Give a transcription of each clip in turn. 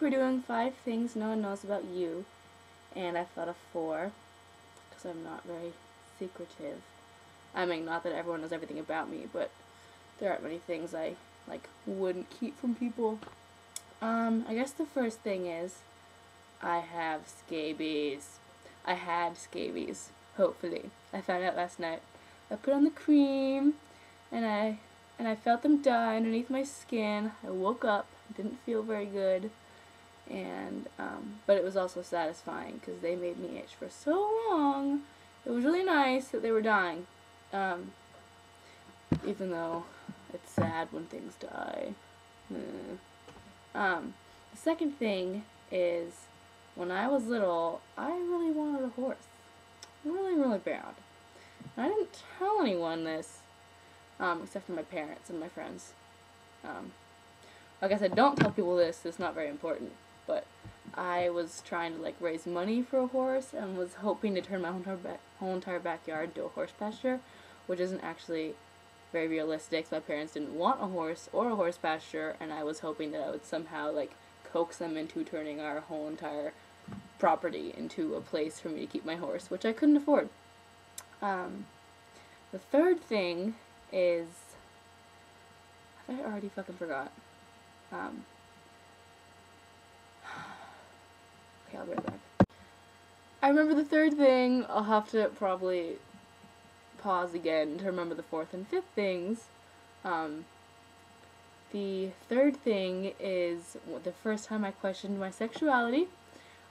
for doing 5 things no one knows about you, and I thought of 4, because I'm not very secretive. I mean, not that everyone knows everything about me, but there aren't many things I, wouldn't keep from people. I guess the first thing is, I have scabies. I had scabies, hopefully. I found out last night. I put on the cream, and I felt them die underneath my skin. I woke up, didn't feel very good, and but it was also satisfying because they made me itch for so long. It was really nice that they were dying, even though it's sad when things die. The second thing is, when I was little, I really wanted a horse. Really, really bad. And I didn't tell anyone this, except for my parents and my friends. Like I said, don't tell people this, it's not very important. But I was trying to, raise money for a horse and was hoping to turn my whole entire backyard into a horse pasture, which isn't actually very realistic. So my parents didn't want a horse or a horse pasture, and I was hoping that I would somehow, coax them into turning our whole entire property into a place for me to keep my horse, which I couldn't afford. The third thing is, I already fucking forgot. Okay, I'll be right back. I remember the third thing. I'll have to probably pause again to remember the fourth and fifth things. The third thing is the first time I questioned my sexuality.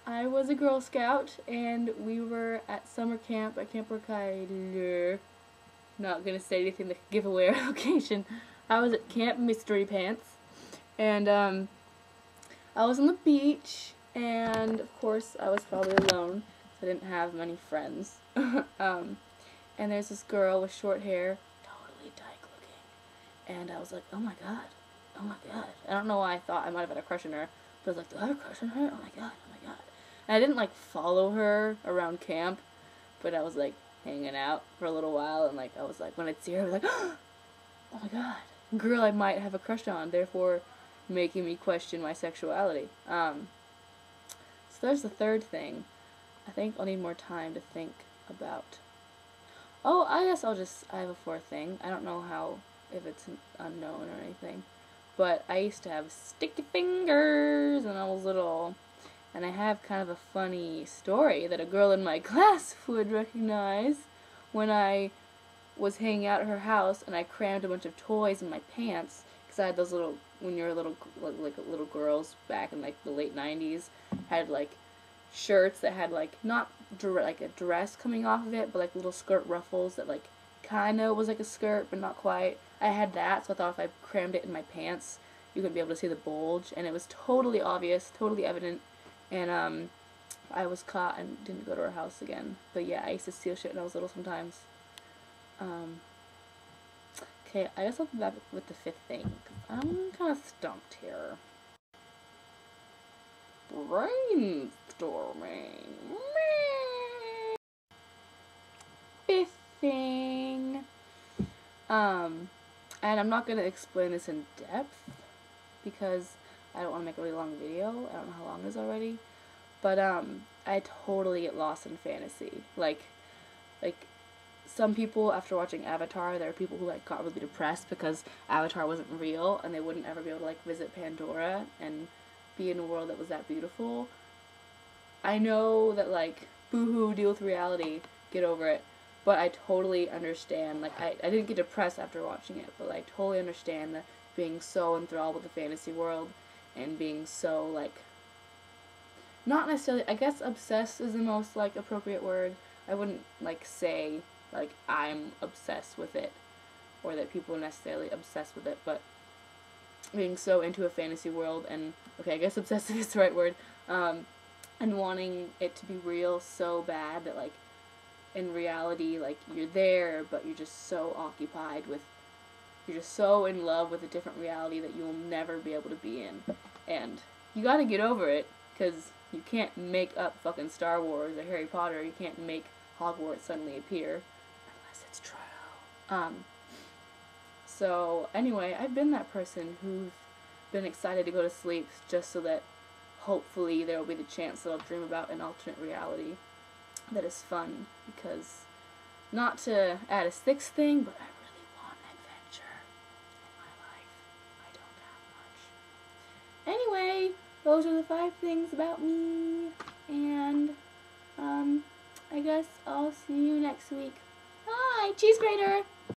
I was a Girl Scout, and we were at summer camp at Camp Rokailer. Not gonna say anything that could give away our location. I was at Camp Mystery Pants, and I was on the beach, and of course I was probably alone, so I didn't have many friends. And there's this girl with short hair, totally dyke looking, and I was like, oh my god. I don't know why I thought I might have had a crush on her, but I was like, do I have a crush on her? Oh my god. And I didn't, follow her around camp, but I was, hanging out for a little while, and, I was when I'd see her, I was like, oh my god, girl I might have a crush on, therefore making me question my sexuality. So there's the third thing. I think I'll need more time to think about. Oh, I guess I have a fourth thing. I don't know if it's unknown or anything, but I used to have sticky fingers when I was little. And I have kind of a funny story that a girl in my class would recognize when I was hanging out at her house and I crammed a bunch of toys in my pants, because I had those little, when you were little girls back in the late 90s, had shirts that had not a dress coming off of it, but little skirt ruffles that kind of was like a skirt but not quite. I had that, so I thought if I crammed it in my pants you could be able to see the bulge, and it was totally obvious, totally evident. And I was caught and didn't go to her house again. But yeah, I used to steal shit when I was little sometimes. Okay, I guess I'll be back with the fifth thing, 'cause I'm kind of stumped here. Brainstorming. Fifth thing. And I'm not going to explain this in depth, because I don't want to make a really long video. I don't know how long it is already. But, I totally get lost in fantasy. Some people, after watching Avatar, there are people who, got really depressed because Avatar wasn't real, and they wouldn't ever be able to, visit Pandora and be in a world that was that beautiful. I know that, boo-hoo, deal with reality, get over it. But I totally understand, I didn't get depressed after watching it, but I totally understand that being so enthralled with the fantasy world, and being so, not necessarily, I guess obsessed is the most, appropriate word. I wouldn't, say, I'm obsessed with it, or that people are necessarily obsessed with it, but being so into a fantasy world, and, okay, I guess obsessive is the right word, and wanting it to be real so bad that, in reality, you're there, but you're just so occupied with, you're just so in love with a different reality that you'll never be able to be in. And you gotta get over it, because you can't make up fucking Star Wars or Harry Potter. You can't make Hogwarts suddenly appear, unless it's true. So, anyway, I've been that person who's been excited to go to sleep just so that hopefully there will be the chance that I'll dream about an alternate reality that is fun, because not to add a sixth thing, but I really want adventure in my life. I don't have much. Anyway, those are the 5 things about me, and I guess I'll see you next week. Bye, cheese grater!